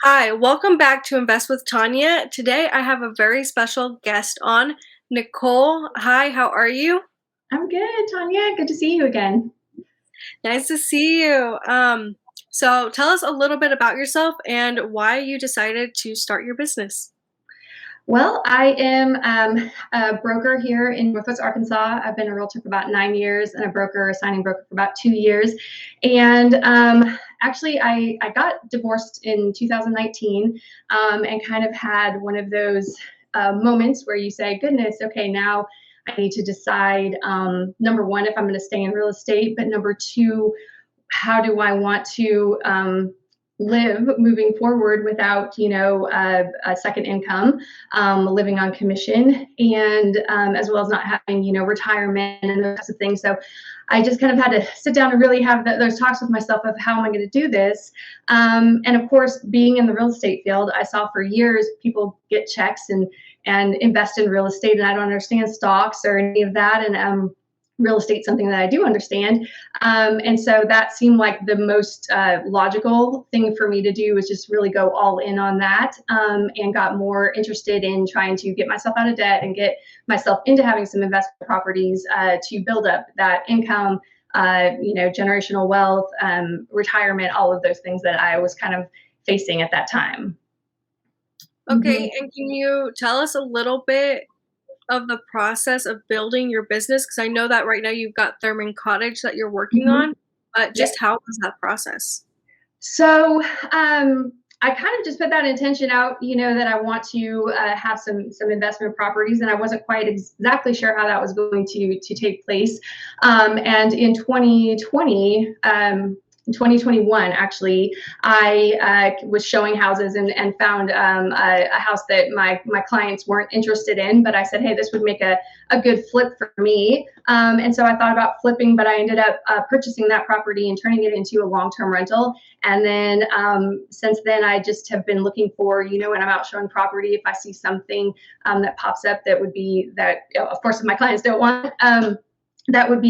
Hi, welcome back to Invest with Tanya. Today I have a very special guest on, Nicole. Hi, how are you? I'm good, Tanya. Good to see you again. Nice to see you. So tell us a little bit about yourself and why you decided to start your business. Well, I am a broker here in Northwest Arkansas. I've been a realtor for about 9 years and a signing broker for about 2 years. And actually, I got divorced in 2019 and kind of had one of those moments where you say, goodness, okay, now I need to decide, number one, if I'm going to stay in real estate, but number two, how do I want to live moving forward without, a second income, living on commission, and as well as not having, retirement and those types of things. So I just kind of had to sit down and really have those talks with myself of how am I going to do this. And of course, being in the real estate field, I saw for years people get checks and invest in real estate, and I don't understand stocks or any of that. And real estate something that I do understand. And so that seemed like the most logical thing for me to do was just really go all in on that, and got more interested in trying to get myself out of debt and get myself into having some investment properties to build up that income, generational wealth, retirement, all of those things that I was kind of facing at that time. Okay, Mhm. and can you tell us a little bit of the process of building your business? Because I know that right now you've got Thurman Cottage that you're working Mhm. on, but Yeah. just how was that process? So I kind of just put that intention out, that I want to have some investment properties, and I wasn't quite exactly sure how that was going to take place. And in 2020, in 2021, actually, I was showing houses and found a house that my clients weren't interested in, but I said, hey, this would make a good flip for me. And so I thought about flipping, but I ended up purchasing that property and turning it into a long-term rental. And then since then, I just have been looking for, when I'm out showing property, if I see something that pops up that would be that, of course, if my clients don't want, that would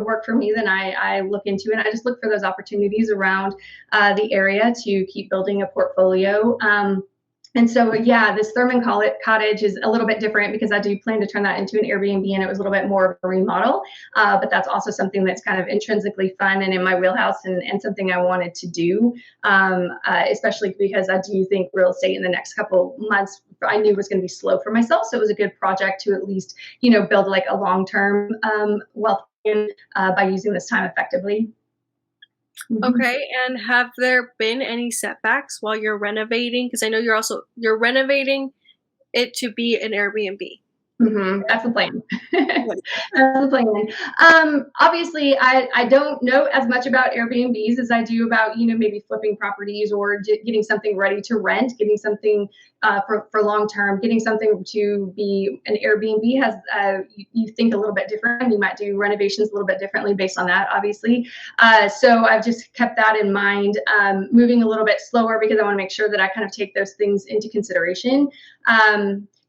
work for me, then I look into it. I just look for those opportunities around the area to keep building a portfolio. And so, yeah, this Thurman Cottage is a little bit different because I do plan to turn that into an Airbnb, and it was a little bit more of a remodel. But that's also something that's kind of intrinsically fun and in my wheelhouse, and something I wanted to do, especially because I do think real estate in the next couple months I knew was going to be slow for myself. So it was a good project to at least, build like a long-term wealth plan, by using this time effectively. Mhm. Okay, and have there been any setbacks while you're renovating? Because I know you're renovating it to be an Airbnb. That's the plan. Yes. That's the plan. Obviously, I don't know as much about Airbnbs as I do about, maybe flipping properties or getting something ready to rent, getting something for long term, getting something to be an Airbnb has, you think a little bit different. You might do renovations a little bit differently based on that, obviously. So I've just kept that in mind, moving a little bit slower because I want to make sure that I kind of take those things into consideration.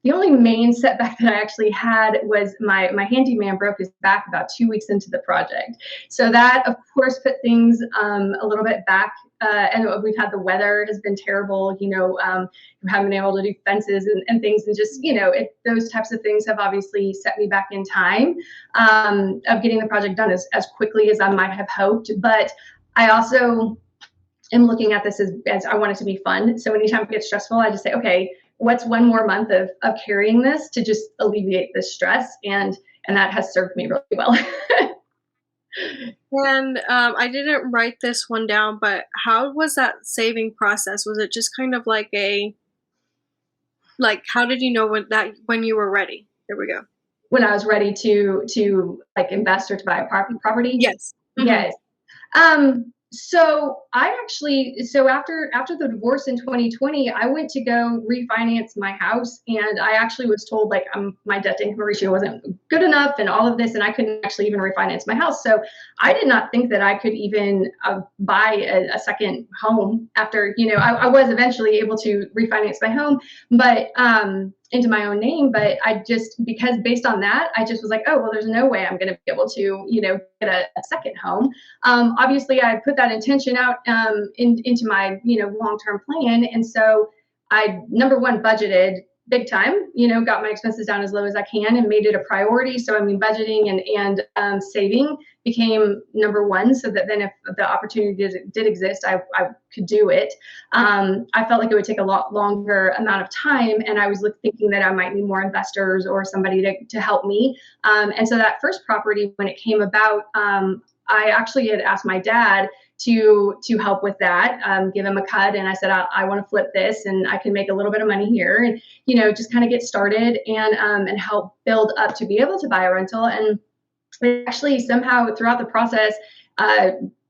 The only main setback that I actually had was my handyman broke his back about 2 weeks into the project. So that, of course, put things a little bit back. And we've had the weather has been terrible. We haven't been able to do fences and things, and just those types of things have obviously set me back in time, of getting the project done as quickly as I might have hoped. But I also am looking at this as I want it to be fun. So anytime it gets stressful, I just say, okay, what's one more month of carrying this to just alleviate this stress? And that has served me really well. And I didn't write this one down, but how was that saving process? Was it just kind of like how did you know when you were ready? There we go. When I was ready to like invest or to buy a property. Yes. Hmm. Yes. So after the divorce in 2020, I went to go refinance my house, and I actually was told like my debt to income ratio wasn't good enough, and all of this, and I couldn't actually even refinance my house. So I did not think that I could even buy a second home after I was eventually able to refinance my home, but into my own name, but I just, because based on that, I just was like, oh, well, there's no way I'm going to be able to, get a second home. Obviously I put that intention out, into my, long-term plan. And so I, number one, budgeted big time, got my expenses down as low as I can and made it a priority. So, I mean, budgeting and saving became number one, so that then if the opportunity did exist, I could do it. I felt like it would take a lot longer amount of time, and I was thinking that I might need more investors or somebody to help me. And so that first property, when it came about, I actually had asked my dad to help with that, give him a cut. And I said, I want to flip this and I can make a little bit of money here and, just kind of get started and help build up to be able to buy a rental. And actually somehow throughout the process,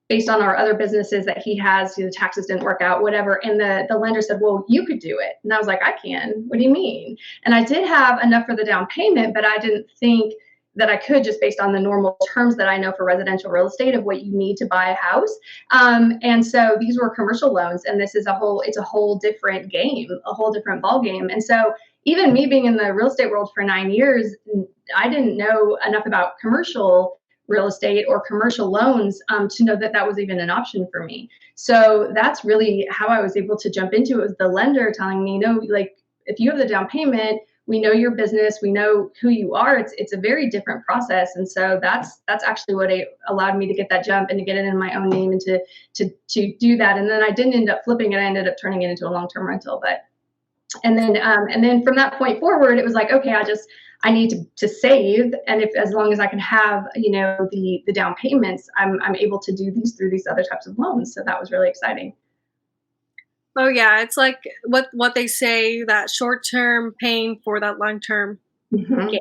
based on our other businesses that he has, the taxes didn't work out, whatever. And the lender said, well, you could do it. And I was like, I can. What do you mean? And I did have enough for the down payment, but I didn't think that I could, just based on the normal terms that I know for residential real estate of what you need to buy a house. And so these were commercial loans, and this is it's a whole different game, a whole different ball game. And so even me being in the real estate world for 9 years, I didn't know enough about commercial real estate or commercial loans to know that that was even an option for me. So that's really how I was able to jump into it, was the lender telling me, no, like, if you have the down payment, we know your business, we know who you are. It's a very different process. And so that's actually what allowed me to get that jump and to get it in my own name and to do that. And then I didn't end up flipping it. I ended up turning it into a long-term rental. And then from that point forward, it was like, okay, I need to save. And as long as I can have, the down payments, I'm able to do these through these other types of loans. So that was really exciting. Oh yeah, it's like what they say, that short-term pain for that long-term gain.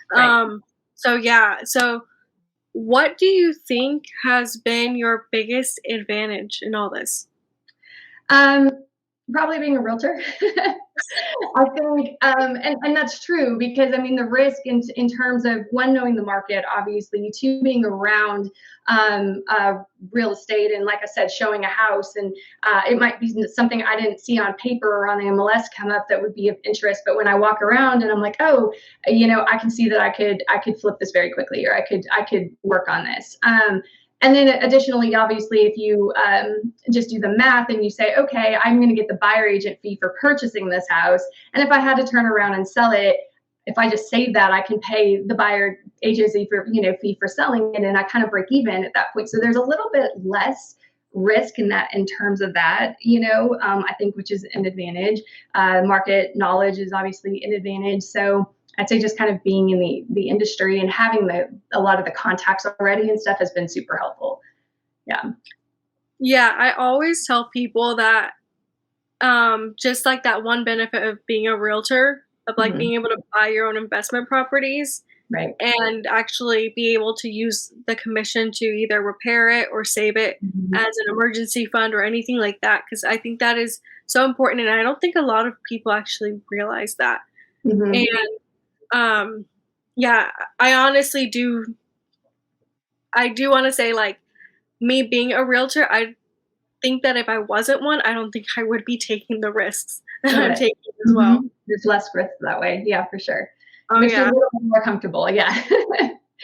Right. So what do you think has been your biggest advantage in all this? Probably being a realtor. I think, and that's true, because I mean, the risk in terms of, one, knowing the market, obviously, two, being around real estate, and like I said, showing a house, and it might be something I didn't see on paper or on the MLS come up that would be of interest, but when I walk around and I'm like, oh, I can see that I could flip this very quickly, or I could work on this. And then additionally, obviously, if you just do the math and you say, okay, I'm going to get the buyer agent fee for purchasing this house, and if I had to turn around and sell it, if I just save that, I can pay the buyer agency fee for selling it, and I kind of break even at that point. So there's a little bit less risk in terms of that, I think, which is an advantage. Market knowledge is obviously an advantage. So I'd say just kind of being in the industry and having a lot of the contacts already and stuff has been super helpful. Yeah. Yeah, I always tell people that just like that one benefit of being a realtor, of like being able to buy your own investment properties, right, and actually be able to use the commission to either repair it or save it as an emergency fund or anything like that, because I think that is so important, and I don't think a lot of people actually realize that. And yeah, I honestly do. I do want to say, like, me being a realtor, I think that if I wasn't one, I don't think I would be taking the risks that I'm taking as well. There's less risk that way. Yeah, for sure. Oh, Makes you a yeah. little more comfortable. Yeah.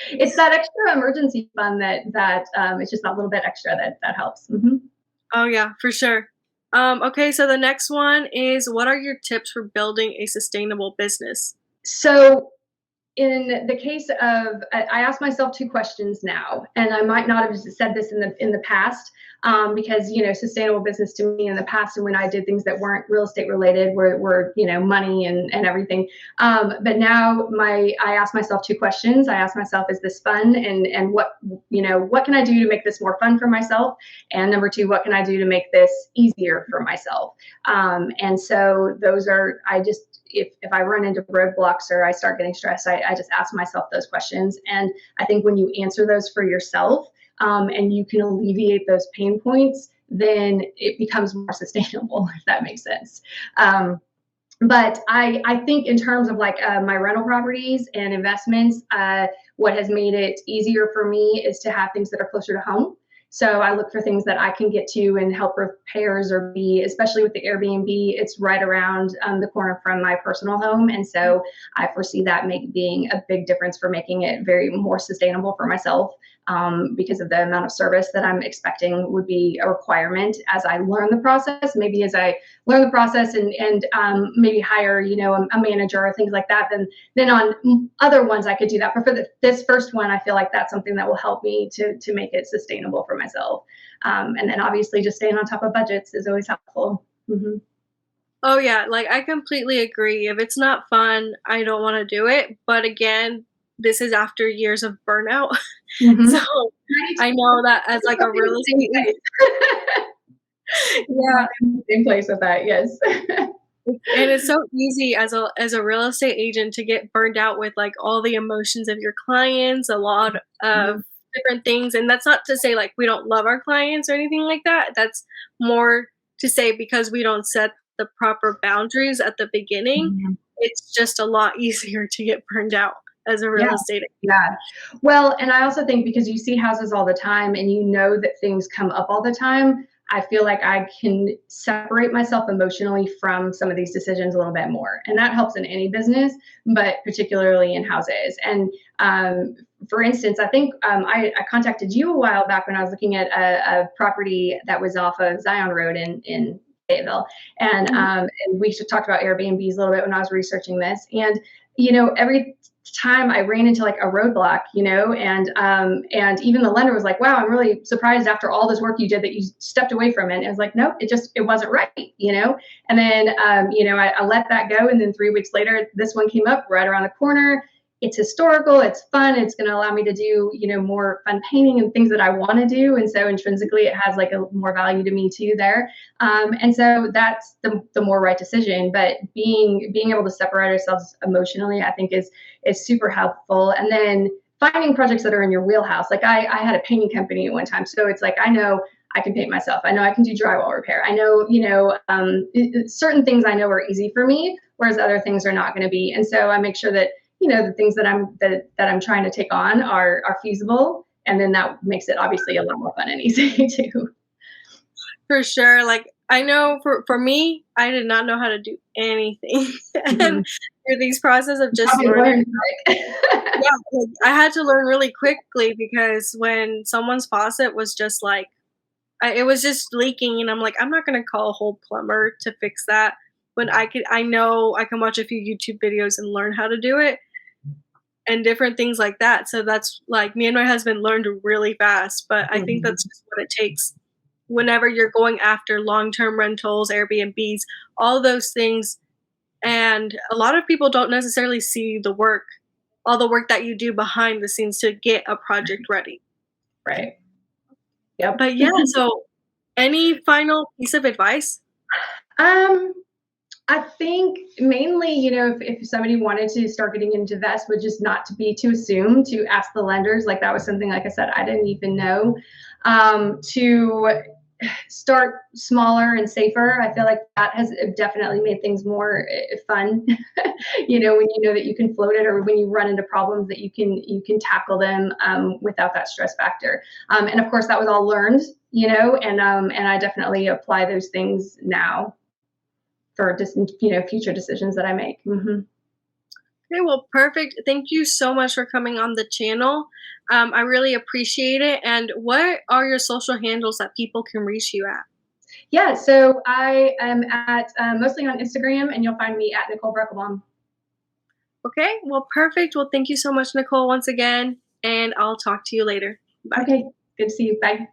It's that extra emergency fund that it's just that little bit extra that helps. Oh, yeah, for sure. Okay, so the next one is, what are your tips for building a sustainable business? So in the case of, I ask myself two questions now, and I might not have said this in the past, because sustainable business to me in the past, and when I did things that weren't real estate related, were money and everything. But now I ask myself two questions. I ask myself, is this fun, and what can I do to make this more fun for myself? And number two, what can I do to make this easier for myself? And so those are, if I run into roadblocks or I start getting stressed, I just ask myself those questions. And I think when you answer those for yourself, and you can alleviate those pain points, then it becomes more sustainable, if that makes sense. But I think in terms of like my rental properties and investments, what has made it easier for me is to have things that are closer to home. So I look for things that I can get to and help repairs or be, especially with the Airbnb, it's right around the corner from my personal home. And so I foresee that being a big difference for making it very more sustainable for myself, because of the amount of service that I'm expecting would be a requirement as I learn the process. Maybe as I learn the process and maybe hire, a manager or things like that, then on other ones I could do that. But for this first one, I feel like that's something that will help me to make it sustainable for myself. And then obviously just staying on top of budgets is always helpful. Mm-hmm. Oh yeah, like I completely agree. If it's not fun, I don't want to do it. But again, this is after years of burnout. So Mm-hmm. I know that as like a real estate agent, yeah, Same place with that, yes. and it's so easy as a real estate agent to get burned out with like all the emotions of your clients, a lot of different things. And that's not to say like we don't love our clients or anything like that. That's more to say because we don't set the proper boundaries at the beginning, Mhm. it's just a lot easier to get burned out as a Yeah, real estate agent. yeah. Well, and I also think because you see houses all the time and you know that things come up all the time, I feel like I can separate myself emotionally from some of these decisions a little bit more. And that helps in any business, but particularly in houses. And for instance, I think I contacted you a while back when I was looking at a property that was off of Zion Road in Fayetteville. And we talked about Airbnbs a little bit when I was researching this. And every time I ran into like a roadblock, and even the lender was like, "Wow, I'm really surprised after all this work you did that you stepped away from it." And it was like, "No, it wasn't right." And then, I let that go, and then 3 weeks later, this one came up right around the corner. It's historical, it's fun, it's going to allow me to do, more fun painting and things that I want to do, and so intrinsically, it has like a more value to me too there. And so that's the more right decision. But being able to separate ourselves emotionally, I think is super helpful. And then finding projects that are in your wheelhouse. Like I had a painting company at one time, so it's like I know I can paint myself. I know I can do drywall repair. I know, certain things I know are easy for me, whereas other things are not going to be. And so I make sure that the things that I'm trying to take on are feasible, and then that makes it obviously a lot more fun and easy too. For sure. Like I know for me, I did not know how to do anything. And Mhm. through these process of just Probably learning, learned quick. yeah, like I had to learn really quickly because when someone's faucet was just like it was just leaking and I'm like, I'm not gonna call a whole plumber to fix that when I know I can watch a few YouTube videos and learn how to do it and different things like that. So that's like me and my husband learned really fast, but I think Mhm. that's just what it takes whenever you're going after long-term rentals, Airbnbs, all those things. And a lot of people don't necessarily see the work, all the work that you do behind the scenes to get a project ready. Right. Yep. But yeah, so any final piece of advice? Um, I think mainly, if somebody wanted to start getting into this, would just not to be too assumed, to ask the lenders. Like that was something, like I said, I didn't even know. To start smaller and safer. I feel like that has definitely made things more fun. When you know that you can float it, or when you run into problems that you can tackle them without that stress factor. And of course, that was all learned, and I definitely apply those things now for just future decisions that I make. Hmm. Okay, well, perfect. Thank you so much for coming on the channel. I really appreciate it. And what are your social handles that people can reach you at? Yeah, so I am at mostly on Instagram, and you'll find me at Nicole Breckelbaum. Okay, well, perfect. Well, thank you so much, Nicole, once again, and I'll talk to you later. Bye. Okay, good to see you. Bye.